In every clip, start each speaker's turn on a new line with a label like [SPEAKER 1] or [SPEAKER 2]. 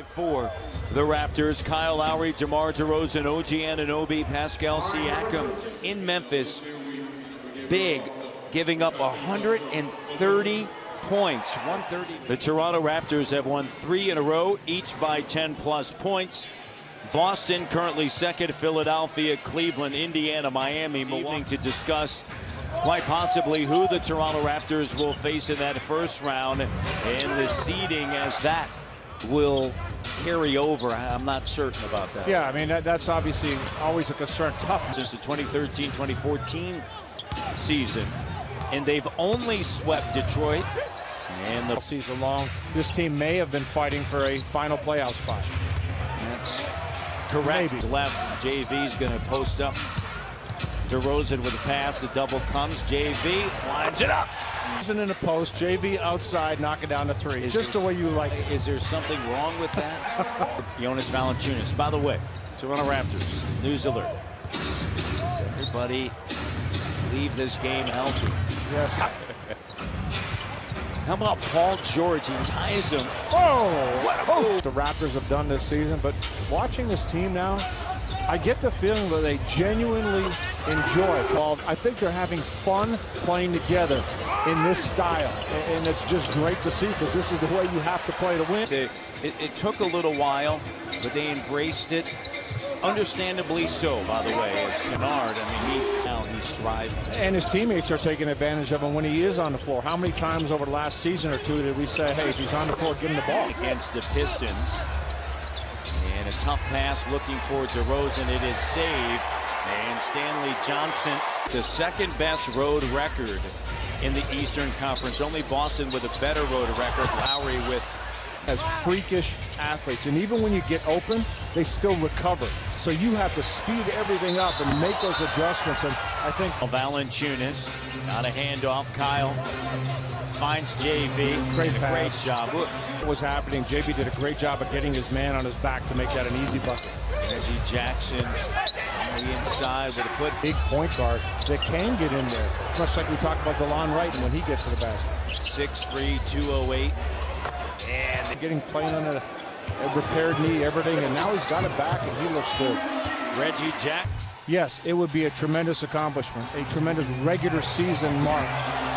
[SPEAKER 1] For the Raptors, Kyle Lowry, DeMar DeRozan, OG Anunoby, Pascal Siakam in Memphis. Big, giving up 130 points. 130. The Toronto Raptors have won 3 in a row, each by 10+ points. Boston currently second, Philadelphia, Cleveland, Indiana, Miami, Milwaukee to discuss quite possibly who the Toronto Raptors will face in that first round and the seeding as that will carry over. I'm not certain about that.
[SPEAKER 2] Yeah, I mean, that's obviously always a concern. Tough.
[SPEAKER 1] Since the 2013-2014 season, and they've only swept Detroit. And the
[SPEAKER 2] season long, this team may have been fighting for a final playoff spot.
[SPEAKER 1] That's correct. Maybe. Left, JV's going to post up. DeRozan with a pass, the double comes. JV lines it up.
[SPEAKER 2] In a post, JV outside, knocking down the three. Just the way you like it.
[SPEAKER 1] Is there something wrong with that? Jonas Valanciunas. By the way, Toronto Raptors, news alert. Does everybody leave this game healthy?
[SPEAKER 2] Yes.
[SPEAKER 1] How about Paul George? He ties him.
[SPEAKER 2] Oh! What a move. The Raptors have done this season, but watching this team now, I get the feeling that they genuinely enjoy it. I think they're having fun playing together in this style, and it's just great to see because this is the way you have to play to win.
[SPEAKER 1] It took a little while, but they embraced it. Understandably so, by the way, as Kennard. I mean, he's thriving.
[SPEAKER 2] And his teammates are taking advantage of him when he is on the floor. How many times over the last season or two did we say, hey, if he's on the floor, give him the ball?
[SPEAKER 1] Against the Pistons. And a tough pass looking for DeRozan. It is saved. And Stanley Johnson, the second best road record in the Eastern Conference. Only Boston with a better road record. Lowry with
[SPEAKER 2] as freakish athletes, and even when you get open, they still recover. So you have to speed everything up and make those adjustments. And I think
[SPEAKER 1] Valanciunas on a handoff. Kyle finds JV.
[SPEAKER 2] Great pass.
[SPEAKER 1] Great job. Look
[SPEAKER 2] what was happening. JV did a great job of getting his man on his back to make that an easy bucket.
[SPEAKER 1] Reggie Jackson on the inside with a put.
[SPEAKER 2] Big point guard that can get in there, much like we talked about DeLon Wright when he gets to the basket.
[SPEAKER 1] 6'3", 208. And
[SPEAKER 2] getting playing on a repaired knee, everything, and now he's got it back and he looks good.
[SPEAKER 1] Reggie Jack.
[SPEAKER 2] Yes, it would be a tremendous accomplishment, a tremendous regular season mark.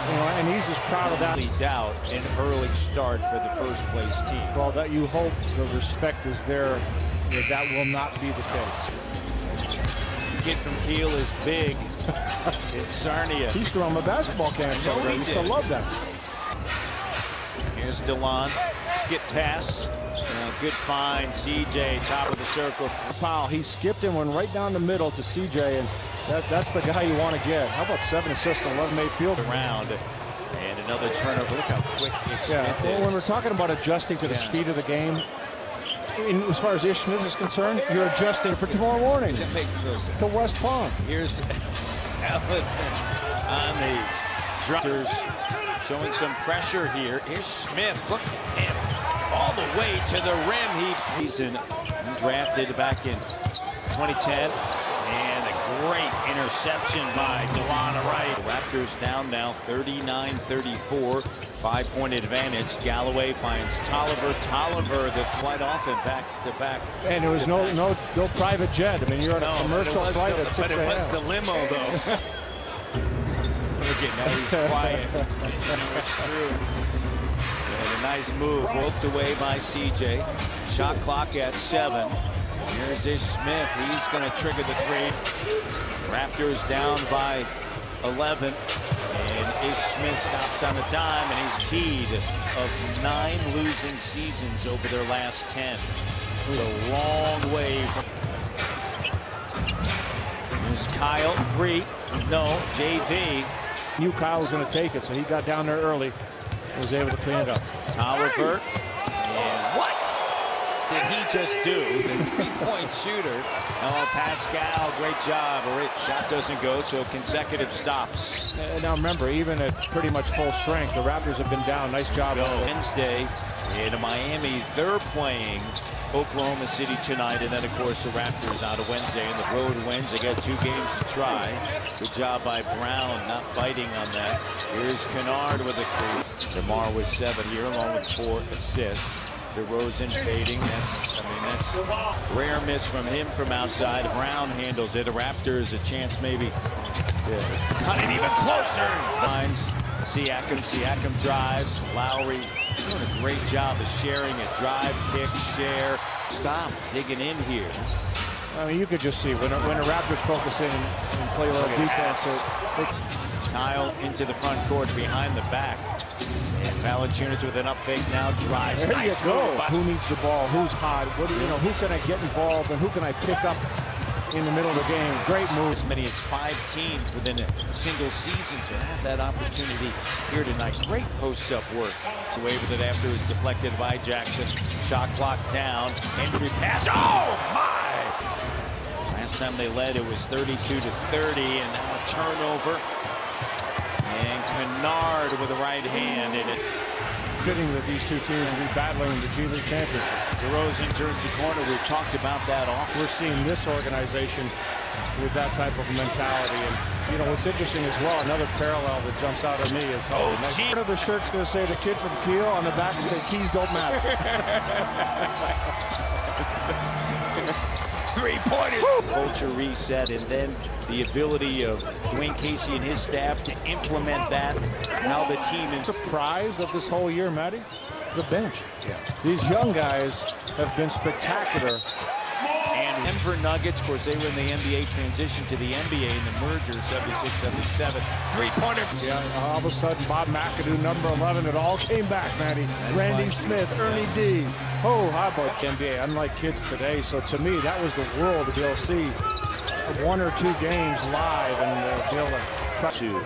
[SPEAKER 2] You know, and he's as proud of that.
[SPEAKER 1] Doubt an early start for the first place team.
[SPEAKER 2] Well, that you hope the respect is there, that will not be the case.
[SPEAKER 1] The kid from Kiel is big. It's Sarnia.
[SPEAKER 2] He used to run my basketball camps over there. I used to love that.
[SPEAKER 1] Here's DeLon. Skip pass. Good find. CJ, top of the circle.
[SPEAKER 2] Powell, he skipped and went right down the middle to CJ, and that's the guy you want to get. How about 7 assists and 11 made field?
[SPEAKER 1] Around. And another turnover. Look how quick Ish Smith is.
[SPEAKER 2] Well, when we're talking about adjusting to the speed of the game, as far as Ish Smith is concerned, you're adjusting for tomorrow morning.
[SPEAKER 1] That makes no sense.
[SPEAKER 2] To West Palm.
[SPEAKER 1] Here's Ellison on the droppers. Showing some pressure here. Here's Smith. Look at him. All the way to the rim. He's drafted back in 2010. And a great interception by DeLon Wright. Raptors down now 39-34. 5-point advantage. Galloway finds Tolliver. Tolliver, the quite often back-to-back.
[SPEAKER 2] And there was no private jet. I mean, you're on a commercial flight at 6 a.m.
[SPEAKER 1] But it was the limo, though. Look at now, he's quiet. And a nice move, roped away by CJ. Shot clock at 7. Here's Ish Smith. He's going to trigger the 3. Raptors down by 11. And Ish Smith stops on a dime, and he's teed of 9 losing seasons over their last 10. It's a long way from. Here's Kyle, 3. No, JV.
[SPEAKER 2] Knew Kyle was going to take it, so he got down there early and was able to clean it up.
[SPEAKER 1] Tolliver. And what did he just do? The 3-point shooter. Oh, Pascal, great job. Shot doesn't go, so consecutive stops.
[SPEAKER 2] Now remember, even at pretty much full strength, the Raptors have been down. Nice job.
[SPEAKER 1] Wednesday in Miami, they're playing Oklahoma City tonight, and then of course the Raptors out of Wednesday, and the road wins. They got 2 games to try. Good job by Brown, not biting on that. Here's Kennard with a 3. DeMar with 7 here, along with 4 assists. DeRozan fading. That's rare miss from him from outside. Brown handles it. The Raptors a chance maybe to cut it even closer. Finds Siakam drives. Lowry doing a great job of sharing it. Drive, kick, share. Stop digging in here.
[SPEAKER 2] I mean, you could just see when the Raptors focus in and play a little defense.
[SPEAKER 1] Kyle into the front court behind the back. And Valanciunas with an up fake now drives.
[SPEAKER 2] There
[SPEAKER 1] nice
[SPEAKER 2] you go.
[SPEAKER 1] move.
[SPEAKER 2] Who needs the ball? Who's hot? Who can I get involved and who can I pick up in the middle of the game? Great move.
[SPEAKER 1] As many as 5 teams within a single season to have that opportunity here tonight. Great post-up work. Away with it after it was deflected by Jackson. Shot clock down. Entry pass. Oh my! Last time they led, it was 32-30, and now a turnover. And Kennard with the right hand in it.
[SPEAKER 2] Fitting that these two teams will be battling the G League Championship.
[SPEAKER 1] DeRozan turns the corner. We've talked about that often.
[SPEAKER 2] We're seeing this organization with that type of mentality. And, what's interesting as well, another parallel that jumps out at me is part of the shirt's going to say the kid from Kiel, on the back and say keys don't matter.
[SPEAKER 1] 3-pointer. Culture reset, and then the ability of Dwayne Casey and his staff to implement that. How the team is.
[SPEAKER 2] Surprise of this whole year, Matty? The bench.
[SPEAKER 1] Yeah.
[SPEAKER 2] These young guys have been spectacular.
[SPEAKER 1] And Denver Nuggets, of course, they were in the NBA, transition to the NBA in the merger, 76-77. 3-pointer.
[SPEAKER 2] Yeah, all of a sudden, Bob McAdoo, number 11, it all came back, Matty. Randy Smith, Ernie D. Oh, how about NBA? Unlike kids today, so to me, that was the world to be able to see 1 or 2 games live and be able to try
[SPEAKER 1] to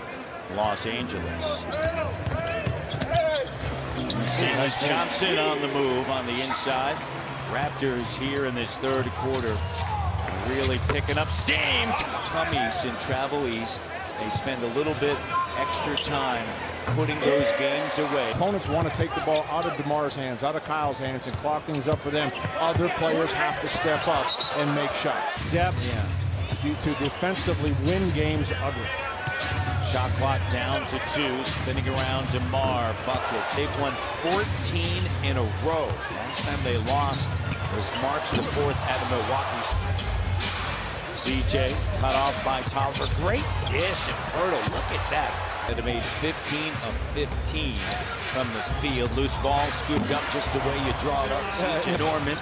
[SPEAKER 1] Los Angeles. Nice Johnson on the move on the inside. Raptors here in this third quarter really picking up steam. Come east and travel east. They spend a little bit extra time putting those games away.
[SPEAKER 2] Opponents want to take the ball out of DeMar's hands, out of Kyle's hands, and clock things up for them. Other players have to step up and make shots. Depth to defensively win games ugly.
[SPEAKER 1] Shot clock down to 2, spinning around DeMar, bucket. They've won 14 in a row. Last time they lost was March the 4th at Milwaukee. CJ cut off by Tolliver. Great dish, and Pirtle, look at that. That made 15 of 15 from the field. Loose ball scooped up just the way you draw it up. CJ Norman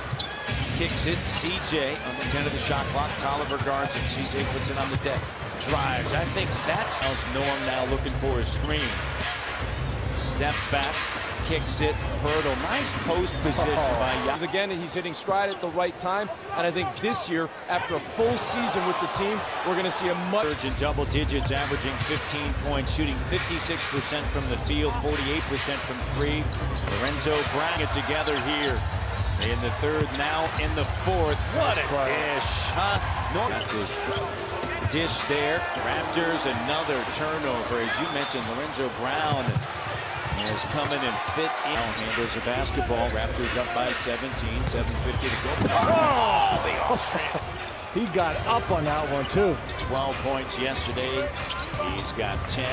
[SPEAKER 1] kicks it. CJ on the 10 of the shot clock. Tolliver guards it. CJ puts it on the deck. Drives. I think that's Norm now looking for a screen. Step back. Kicks it. Pirtle. Nice post position by Yaz.
[SPEAKER 3] Again, he's hitting stride at the right time. And I think this year, after a full season with the team, we're going to see a much...
[SPEAKER 1] In double digits, averaging 15 points, shooting 56% from the field, 48% from 3. Lorenzo Brown it together here. In the third, now in the fourth. What a dish, huh? Dish there. Raptors, another turnover. As you mentioned, Lorenzo Brown has come in and fit in. Handles the basketball. Raptors up by 17, 7:50 to go. Oh, the Austrian.
[SPEAKER 2] He got up on that one, too.
[SPEAKER 1] 12 points yesterday. He's got 10.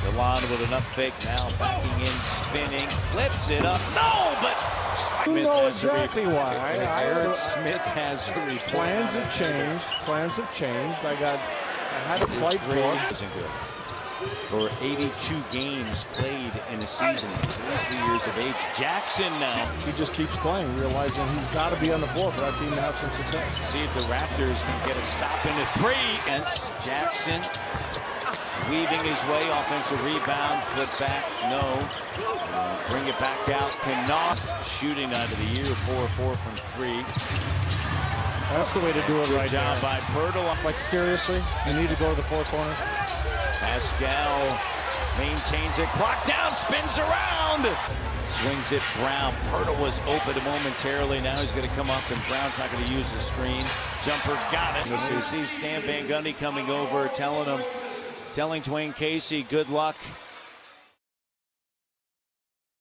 [SPEAKER 1] Delon with an up fake now, backing in, spinning, flips it up. No, but
[SPEAKER 2] you know exactly why.
[SPEAKER 1] Eric Smith has a replay.
[SPEAKER 2] Plans have changed. Plans have changed. I had a flight book.
[SPEAKER 1] Isn't good. For 82 games played in a season at 3 years of age. Jackson now.
[SPEAKER 2] He just keeps playing, realizing he's got to be on the floor for that team to have some success.
[SPEAKER 1] See if the Raptors can get a stop into 3. And Jackson weaving his way, offensive rebound, put back, no. Bring it back out. Knost shooting night of the year, 4-4 from 3.
[SPEAKER 2] That's the way to do it right now.
[SPEAKER 1] Good job by Pirtle.
[SPEAKER 2] Like, seriously, you need to go to the 4 corners?
[SPEAKER 1] Pascal maintains it. Clock down, spins around. Swings it, Brown. Pirtle was open momentarily. Now he's going to come up, and Brown's not going to use the screen. Jumper got it. You see Stan Van Gundy coming over, telling Dwayne Casey, good luck.